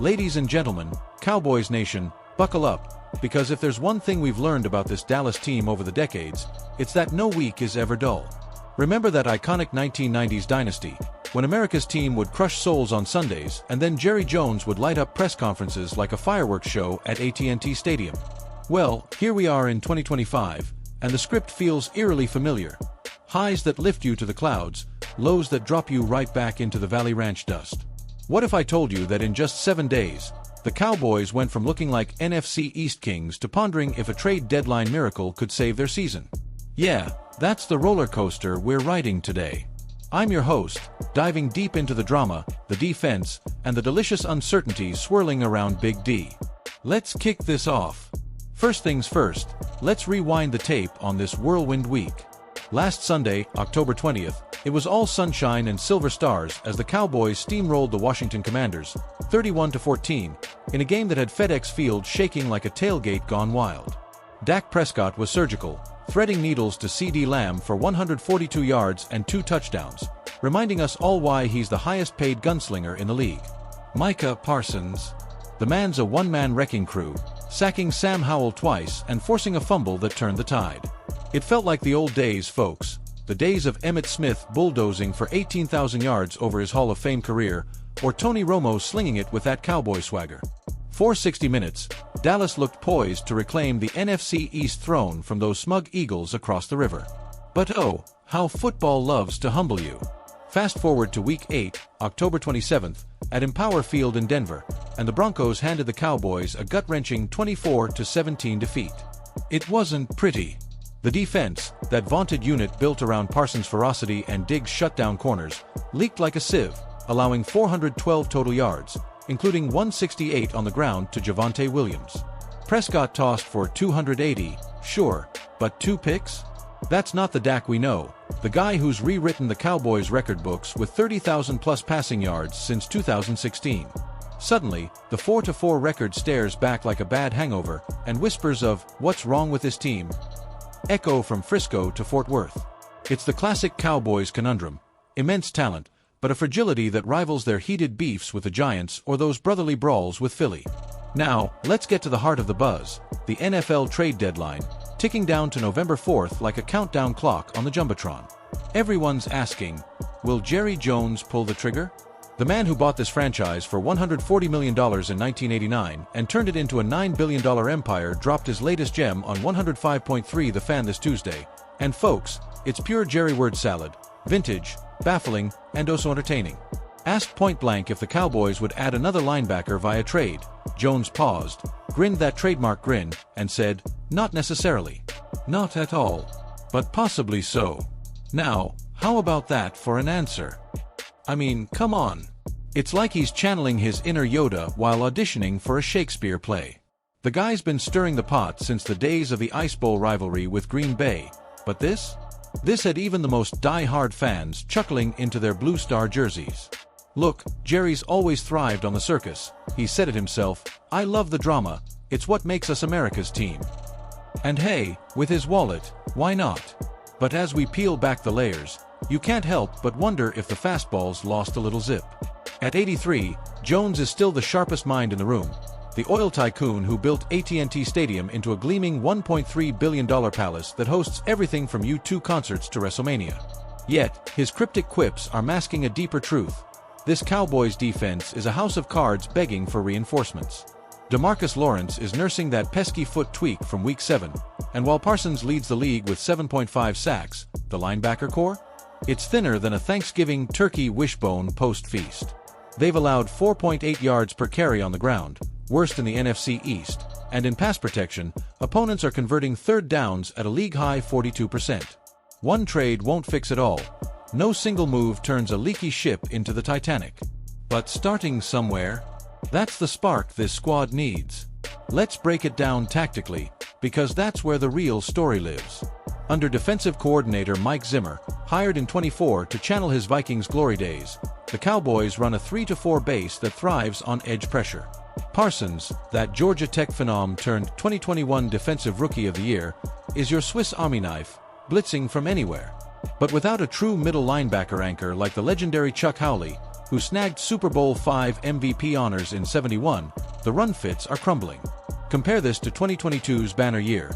Ladies and gentlemen, Cowboys Nation, buckle up, because if there's one thing we've learned about this Dallas team over the decades, it's that no week is ever dull. Remember that iconic 1990s dynasty, when America's team would crush souls on Sundays and then Jerry Jones would light up press conferences like a fireworks show at AT&T Stadium? Well, here we are in 2025, and the script feels eerily familiar. Highs that lift you to the clouds, lows that drop you right back into the Valley Ranch dust. What if I told you that in just 7 days, the Cowboys went from looking like NFC East kings to pondering if a trade deadline miracle could save their season? Yeah, that's the roller coaster we're riding today. I'm your host, diving deep into the drama, the defense, and the delicious uncertainty swirling around Big D. Let's kick this off. First things first, let's rewind the tape on this whirlwind week. Last Sunday, October 20th, it was all sunshine and silver stars as the Cowboys steamrolled the Washington Commanders, 31-14, in a game that had FedEx Field shaking like a tailgate gone wild. Dak Prescott was surgical, threading needles to CeeDee Lamb for 142 yards and 2 touchdowns, reminding us all why he's the highest-paid gunslinger in the league. Micah Parsons. The man's a one-man wrecking crew, sacking Sam Howell twice and forcing a fumble that turned the tide. It felt like the old days, folks, the days of Emmitt Smith bulldozing for 18,000 yards over his Hall of Fame career, or Tony Romo slinging it with that cowboy swagger. For 60 minutes, Dallas looked poised to reclaim the NFC East throne from those smug Eagles across the river. But oh, how football loves to humble you. Fast forward to Week 8, October 27th, at Empower Field in Denver, and the Broncos handed the Cowboys a gut-wrenching 24-17 defeat. It wasn't pretty. The defense, that vaunted unit built around Parsons' ferocity and Diggs' shutdown corners, leaked like a sieve, allowing 412 total yards, including 168 on the ground to Javonte Williams. Prescott tossed for 280, sure, but 2 picks? That's not the Dak we know, the guy who's rewritten the Cowboys' record books with 30,000-plus passing yards since 2016. Suddenly, the 4-4 record stares back like a bad hangover, and whispers of, "What's wrong with this team?" echo from Frisco to Fort Worth. It's the classic Cowboys conundrum: immense talent, but a fragility that rivals their heated beefs with the Giants or those brotherly brawls with Philly. Now, let's get to the heart of the buzz, the NFL trade deadline, ticking down to November 4th like a countdown clock on the Jumbotron. Everyone's asking, will Jerry Jones pull the trigger? The man who bought this franchise for $140 million in 1989 and turned it into a $9 billion empire dropped his latest gem on 105.3 The Fan this Tuesday. And folks, it's pure Jerry word salad, vintage, baffling, and oh so entertaining. Asked point-blank if the Cowboys would add another linebacker via trade, Jones paused, grinned that trademark grin, and said, "Not necessarily. Not at all. But possibly so." Now, how about that for an answer? I mean, come on. It's like he's channeling his inner Yoda while auditioning for a Shakespeare play. The guy's been stirring the pot since the days of the Ice Bowl rivalry with Green Bay, but this had even the most die-hard fans chuckling into their Blue Star jerseys. "Look, Jerry's always thrived on the circus," he said it himself. "I love the drama, it's what makes us America's team." And hey, with his wallet, why not? But as we peel back the layers, you can't help but wonder if the fastballs lost a little zip. At 83, Jones is still the sharpest mind in the room, the oil tycoon who built AT&T Stadium into a gleaming $1.3 billion palace that hosts everything from U2 concerts to WrestleMania. Yet, his cryptic quips are masking a deeper truth. This Cowboys defense is a house of cards begging for reinforcements. DeMarcus Lawrence is nursing that pesky foot tweak from Week 7, and while Parsons leads the league with 7.5 sacks, the linebacker core? It's thinner than a Thanksgiving turkey wishbone post-feast. They've allowed 4.8 yards per carry on the ground, worst in the NFC East, and in pass protection, opponents are converting third downs at a league-high 42%. One trade won't fix it all. No single move turns a leaky ship into the Titanic. But starting somewhere, that's the spark this squad needs. Let's break it down tactically, because that's where the real story lives. Under defensive coordinator Mike Zimmer, hired in '24 to channel his Vikings glory days, the Cowboys run a 3-4 base that thrives on edge pressure. Parsons, that Georgia Tech phenom turned 2021 Defensive Rookie of the Year, is your Swiss Army knife, blitzing from anywhere. But without a true middle linebacker anchor like the legendary Chuck Howley, who snagged Super Bowl V MVP honors in '71, the run fits are crumbling. Compare this to 2022's banner year.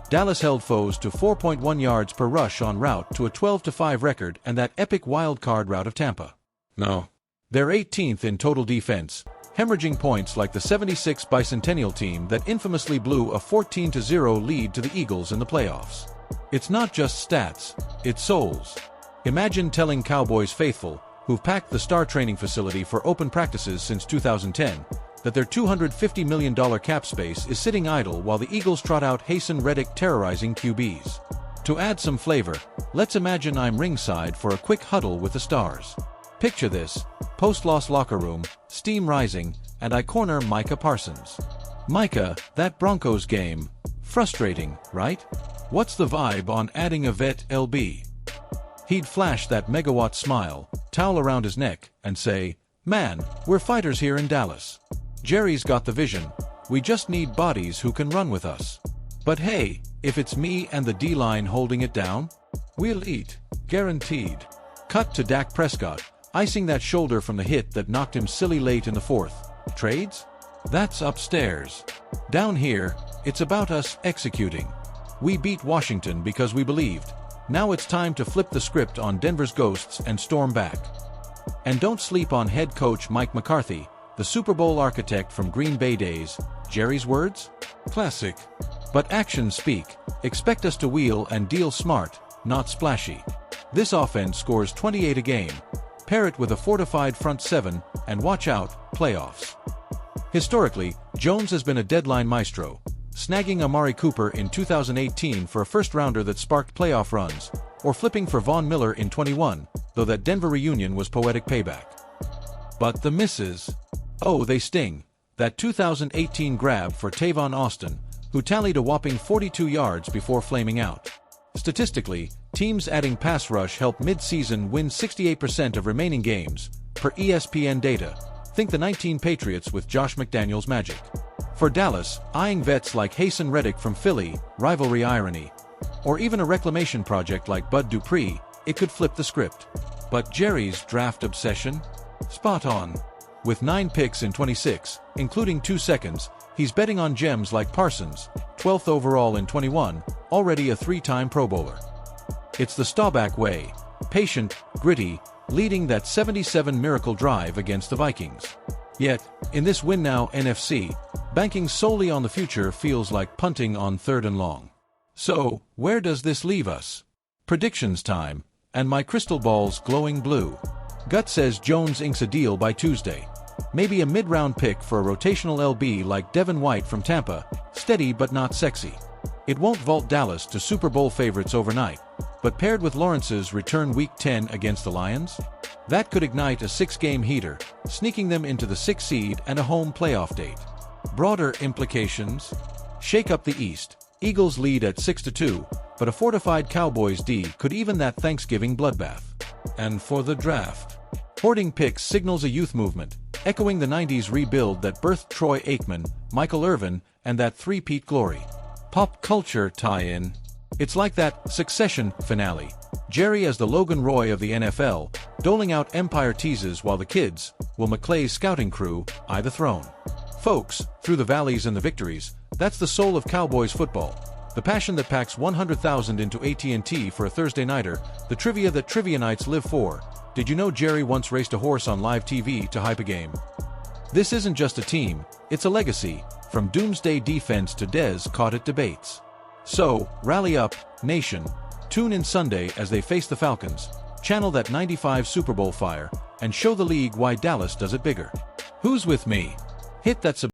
Dallas held foes to 4.1 yards per rush on rout to a 12-5 record and that epic wild-card rout of Tampa. No. They're 18th in total defense, hemorrhaging points like the '76 Bicentennial team that infamously blew a 14-0 lead to the Eagles in the playoffs. It's not just stats, it's souls. Imagine telling Cowboys faithful, who've packed the Star training facility for open practices since 2010, that their $250 million cap space is sitting idle while the Eagles trot out Haason Reddick terrorizing QBs. To add some flavor, let's imagine I'm ringside for a quick huddle with the stars. Picture this, post-loss locker room, steam rising, and I corner Micah Parsons. Micah, that Broncos game, frustrating, right? What's the vibe on adding a vet LB? He'd flash that megawatt smile, towel around his neck, and say, "Man, we're fighters here in Dallas. Jerry's got the vision, we just need bodies who can run with us. But hey, if it's me and the D-line holding it down, we'll eat, guaranteed." Cut to Dak Prescott, icing that shoulder from the hit that knocked him silly late in the fourth. Trades? That's upstairs. Down here, it's about us executing. We beat Washington because we believed. Now it's time to flip the script on Denver's ghosts and storm back. And don't sleep on head coach Mike McCarthy, the Super Bowl architect from Green Bay days. Jerry's words? Classic. But actions speak. Expect us to wheel and deal smart, not splashy. This offense scores 28 a game. Pair it with a fortified front seven, and watch out, playoffs. Historically, Jones has been a deadline maestro, snagging Amari Cooper in 2018 for a first-rounder that sparked playoff runs, or flipping for Von Miller in '21, though that Denver reunion was poetic payback. But the misses. Oh, they sting. That 2018 grab for Tavon Austin, who tallied a whopping 42 yards before flaming out. Statistically, teams adding pass rush help mid-season win 68% of remaining games, per ESPN data. Think the 19 Patriots with Josh McDaniels magic. For Dallas, eyeing vets like Haason Reddick from Philly, rivalry irony, or even a reclamation project like Bud Dupree, it could flip the script. But Jerry's draft obsession? Spot on. With 9 picks in 26, including 2 seconds, he's betting on gems like Parsons, 12th overall in '21, already a 3-time Pro Bowler. It's the Staubach way, patient, gritty, leading that 77 miracle drive against the Vikings. Yet, in this win-now NFC, banking solely on the future feels like punting on 3rd and long. So, where does this leave us? Predictions time, and my crystal ball's glowing blue. Gut says Jones inks a deal by Tuesday. Maybe a mid-round pick for a rotational LB like Devin White from Tampa, steady but not sexy. It won't vault Dallas to Super Bowl favorites overnight, but paired with Lawrence's return Week 10 against the Lions, that could ignite a 6-game heater, sneaking them into the 6th seed and a home playoff date. Broader implications? Shake up the East. Eagles lead at 6-2, but a fortified Cowboys D could even that Thanksgiving bloodbath. And for the draft, hoarding picks signals a youth movement, echoing the '90s rebuild that birthed Troy Aikman, Michael Irvin, and that three-peat glory. Pop culture tie-in. It's like that Succession finale. Jerry as the Logan Roy of the NFL, doling out Empire teases while the kids, Will McClay's scouting crew, eye the throne. Folks, through the valleys and the victories, that's the soul of Cowboys football. The passion that packs 100,000 into AT&T for a Thursday nighter, the trivia that trivia nights live for. Did you know Jerry once raced a horse on live TV to hype a game? This isn't just a team, it's a legacy, from doomsday defense to Dez caught at debates. So, rally up, nation. Tune in Sunday as they face the Falcons, channel that '95 Super Bowl fire, and show the league why Dallas does it bigger. Who's with me? Hit that subscribe